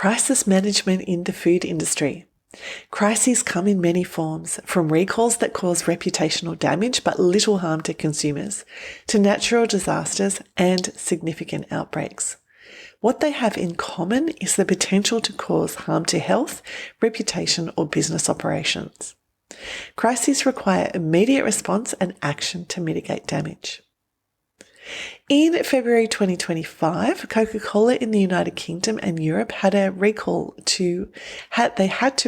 Crisis management in the food industry. Crises come in many forms, from recalls that cause reputational damage but little harm to consumers, to natural disasters and significant outbreaks. What they have in common is the potential to cause harm to health, reputation, or business operations. Crises require immediate response and action to mitigate damage. In February 2025, Coca-Cola in the United Kingdom and Europe had to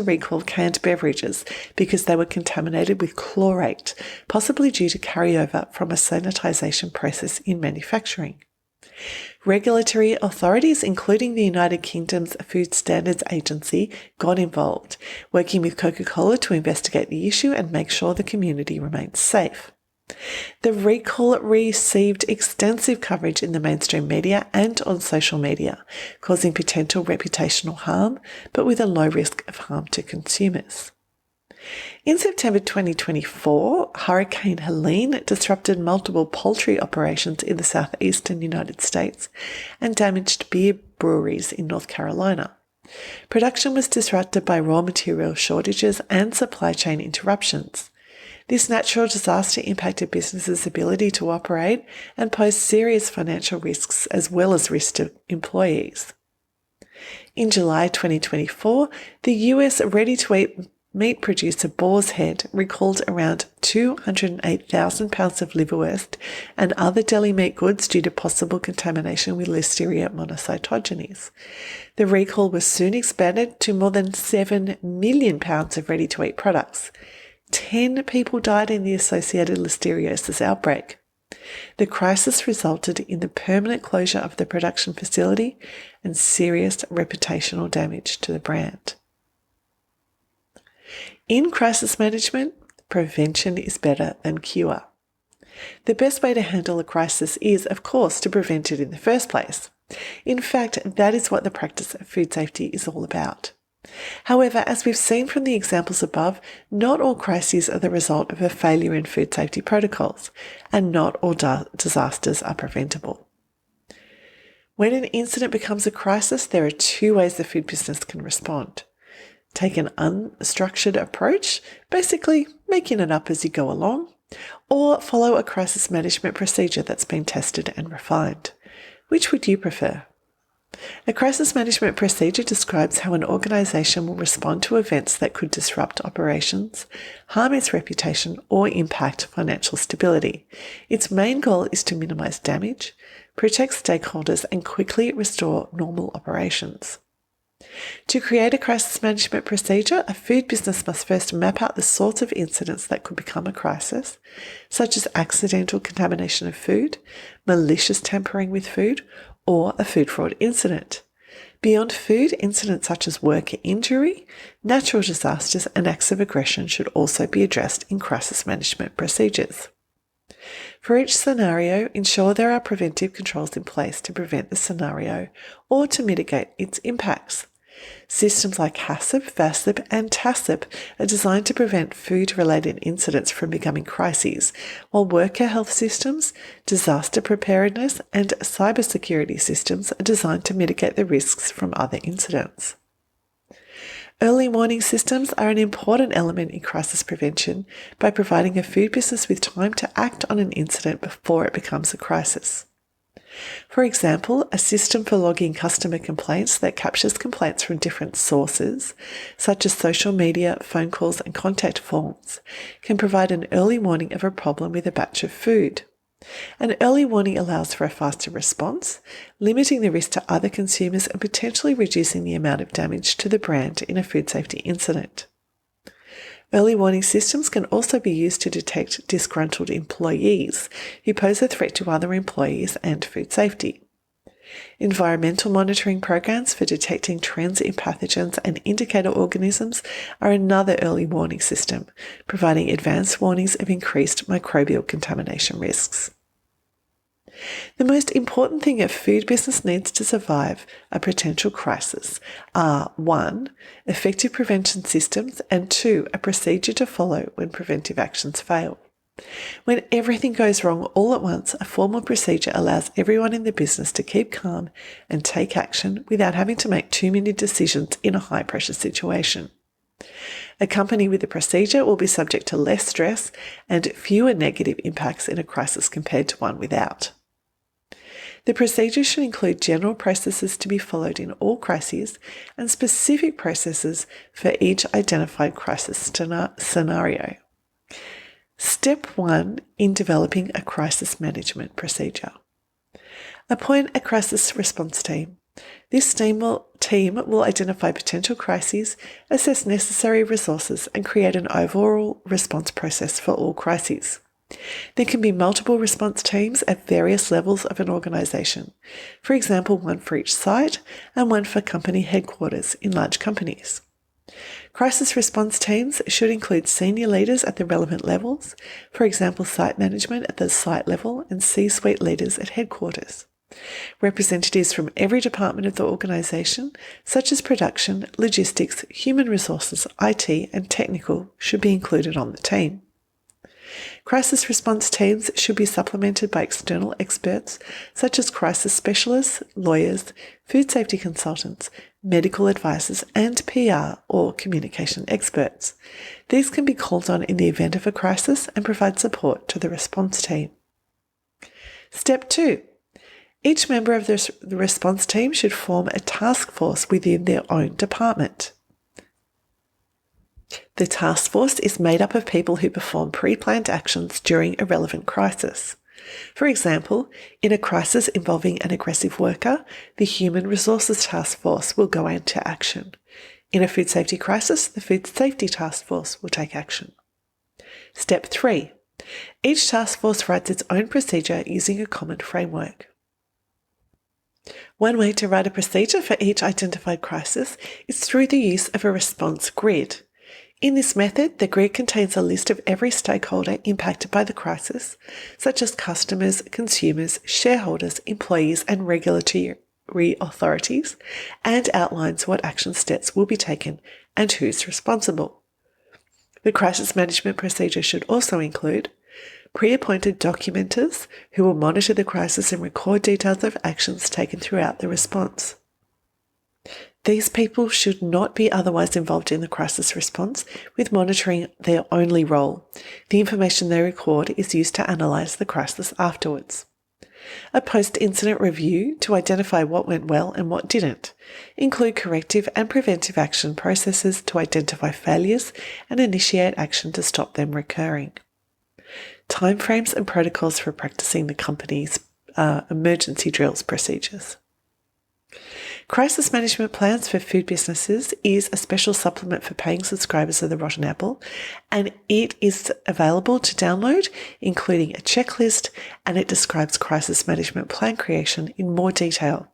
recall canned beverages because they were contaminated with chlorate, possibly due to carryover from a sanitisation process in manufacturing. Regulatory authorities, including the United Kingdom's Food Standards Agency, got involved, working with Coca-Cola to investigate the issue and make sure the community remains safe. The recall received extensive coverage in the mainstream media and on social media, causing potential reputational harm, but with a low risk of harm to consumers. In September 2024, Hurricane Helene disrupted multiple poultry operations in the southeastern United States and damaged beer breweries in North Carolina. Production was disrupted by raw material shortages and supply chain interruptions. This natural disaster impacted businesses' ability to operate and posed serious financial risks as well as risks to employees. In July 2024, the US ready-to-eat meat producer Boar's Head recalled around 208,000 pounds of liverwurst and other deli meat goods due to possible contamination with Listeria monocytogenes. The recall was soon expanded to more than 7 million pounds of ready-to-eat products. 10 people died in the associated listeriosis outbreak. The crisis resulted in the permanent closure of the production facility and serious reputational damage to the brand. In crisis management, prevention is better than cure. The best way to handle a crisis is, of course, to prevent it in the first place. In fact, that is what the practice of food safety is all about. However, as we've seen from the examples above, not all crises are the result of a failure in food safety protocols, and not all disasters are preventable. When an incident becomes a crisis, there are two ways the food business can respond. Take an unstructured approach, basically making it up as you go along, or follow a crisis management procedure that's been tested and refined. Which would you prefer? A crisis management procedure describes how an organisation will respond to events that could disrupt operations, harm its reputation, or impact financial stability. Its main goal is to minimise damage, protect stakeholders, and quickly restore normal operations. To create a crisis management procedure, a food business must first map out the sorts of incidents that could become a crisis, such as accidental contamination of food, malicious tampering with food, or a food fraud incident. Beyond food, incidents such as worker injury, natural disasters, and acts of aggression should also be addressed in crisis management procedures. For each scenario, ensure there are preventive controls in place to prevent the scenario or to mitigate its impacts. Systems like HACCP, VACCP, and TACCP are designed to prevent food-related incidents from becoming crises, while worker health systems, disaster preparedness, and cybersecurity systems are designed to mitigate the risks from other incidents. Early warning systems are an important element in crisis prevention by providing a food business with time to act on an incident before it becomes a crisis. For example, a system for logging customer complaints that captures complaints from different sources, such as social media, phone calls, and contact forms, can provide an early warning of a problem with a batch of food. An early warning allows for a faster response, limiting the risk to other consumers and potentially reducing the amount of damage to the brand in a food safety incident. Early warning systems can also be used to detect disgruntled employees who pose a threat to other employees and food safety. Environmental monitoring programs for detecting trends in pathogens and indicator organisms are another early warning system, providing advanced warnings of increased microbial contamination risks. The most important thing a food business needs to survive a potential crisis are 1. Effective prevention systems, and 2. A procedure to follow when preventive actions fail. When everything goes wrong all at once, a formal procedure allows everyone in the business to keep calm and take action without having to make too many decisions in a high-pressure situation. A company with a procedure will be subject to less stress and fewer negative impacts in a crisis compared to one without. The procedure should include general processes to be followed in all crises and specific processes for each identified crisis scenario. Step 1 in developing a crisis management procedure. Appoint a crisis response team. This team will identify potential crises, assess necessary resources, and create an overall response process for all crises. There can be multiple response teams at various levels of an organisation, for example, one for each site and one for company headquarters in large companies. Crisis response teams should include senior leaders at the relevant levels, for example, site management at the site level and C-suite leaders at headquarters. Representatives from every department of the organisation, such as production, logistics, human resources, IT, and technical, should be included on the team. Crisis response teams should be supplemented by external experts such as crisis specialists, lawyers, food safety consultants, medical advisors, and PR or communication experts. These can be called on in the event of a crisis and provide support to the response team. Step 2. Each member of the response team should form a task force within their own department. The task force is made up of people who perform pre-planned actions during a relevant crisis. For example, in a crisis involving an aggressive worker, the Human Resources Task Force will go into action. In a food safety crisis, the Food Safety Task Force will take action. Step 3. Each task force writes its own procedure using a common framework. One way to write a procedure for each identified crisis is through the use of a response grid. In this method, the grid contains a list of every stakeholder impacted by the crisis, such as customers, consumers, shareholders, employees, and regulatory authorities, and outlines what action steps will be taken and who's responsible. The crisis management procedure should also include pre-appointed documenters who will monitor the crisis and record details of actions taken throughout the response. These people should not be otherwise involved in the crisis response, with monitoring their only role. The information they record is used to analyse the crisis afterwards. A post-incident review to identify what went well and what didn't. Include corrective and preventive action processes to identify failures and initiate action to stop them recurring. Timeframes and protocols for practicing the company's emergency drills procedures. Crisis Management Plans for Food Businesses is a special supplement for paying subscribers of the Rotten Apple, and it is available to download, including a checklist, and it describes crisis management plan creation in more detail.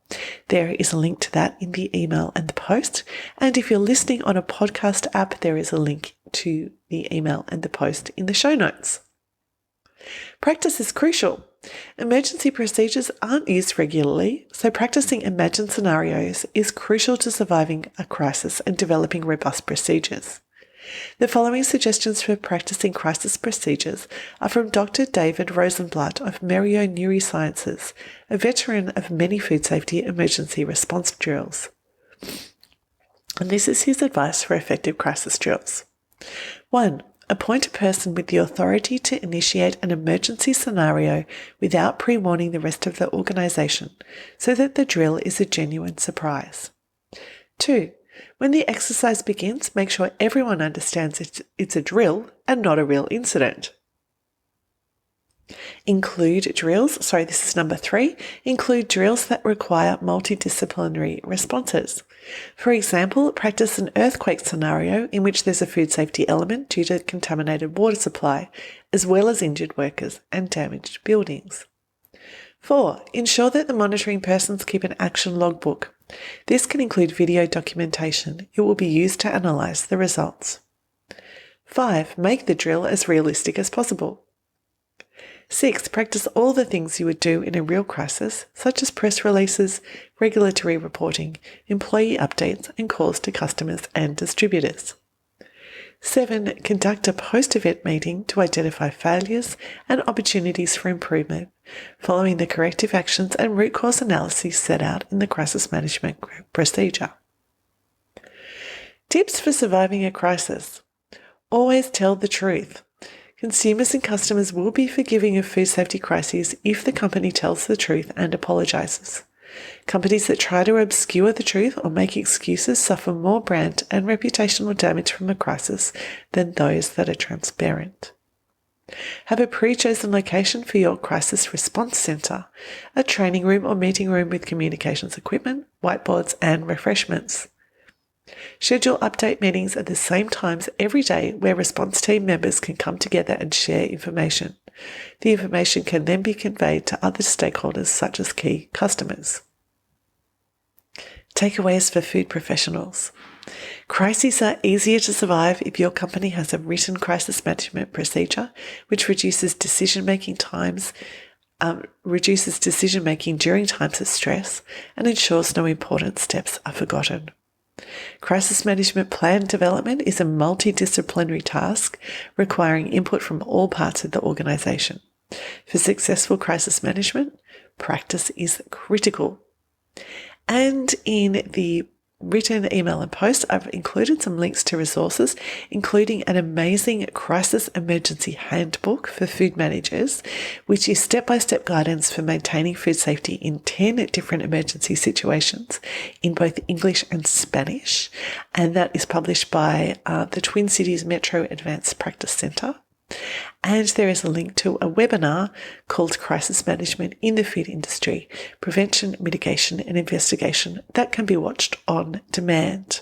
There is a link to that in the email and the post, and if you're listening on a podcast app, there is a link to the email and the post in the show notes. Practice is crucial. Emergency procedures aren't used regularly, so practicing imagined scenarios is crucial to surviving a crisis and developing robust procedures. The following suggestions for practicing crisis procedures are from Dr. David Rosenblatt of Merrio Neurosciences, a veteran of many food safety emergency response drills. And this is his advice for effective crisis drills. 1. Appoint a person with the authority to initiate an emergency scenario without pre-warning the rest of the organisation, so that the drill is a genuine surprise. 2. When the exercise begins, make sure everyone understands it's a drill and not a real incident. Include drills that require multidisciplinary responses. For example, practice an earthquake scenario in which there's a food safety element due to contaminated water supply, as well as injured workers and damaged buildings. 4. Ensure that the monitoring persons keep an action logbook. This can include video documentation. It will be used to analyse the results. 5. Make the drill as realistic as possible. 6. Practice all the things you would do in a real crisis, such as press releases, regulatory reporting, employee updates, and calls to customers and distributors. 7. Conduct a post-event meeting to identify failures and opportunities for improvement, following the corrective actions and root cause analyses set out in the crisis management procedure. Tips for surviving a crisis. Always tell the truth. Consumers and customers will be forgiving of food safety crises if the company tells the truth and apologises. Companies that try to obscure the truth or make excuses suffer more brand and reputational damage from a crisis than those that are transparent. Have a pre-chosen location for your crisis response centre, a training room or meeting room with communications equipment, whiteboards and refreshments. Schedule update meetings at the same times every day where response team members can come together and share information. The information can then be conveyed to other stakeholders such as key customers. Takeaways for food professionals. Crises are easier to survive if your company has a written crisis management procedure which reduces decision-making during times of stress and ensures no important steps are forgotten. Crisis management plan development is a multidisciplinary task requiring input from all parts of the organisation. For successful crisis management, practice is critical. And in the written email and post, I've included some links to resources, including an amazing crisis emergency handbook for food managers, which is step-by-step guidance for maintaining food safety in 10 different emergency situations in both English and Spanish. And that is published by the Twin Cities Metro Advanced Practice Centre. And there is a link to a webinar called Crisis Management in the Food Industry, Prevention, Mitigation and Investigation that can be watched on demand.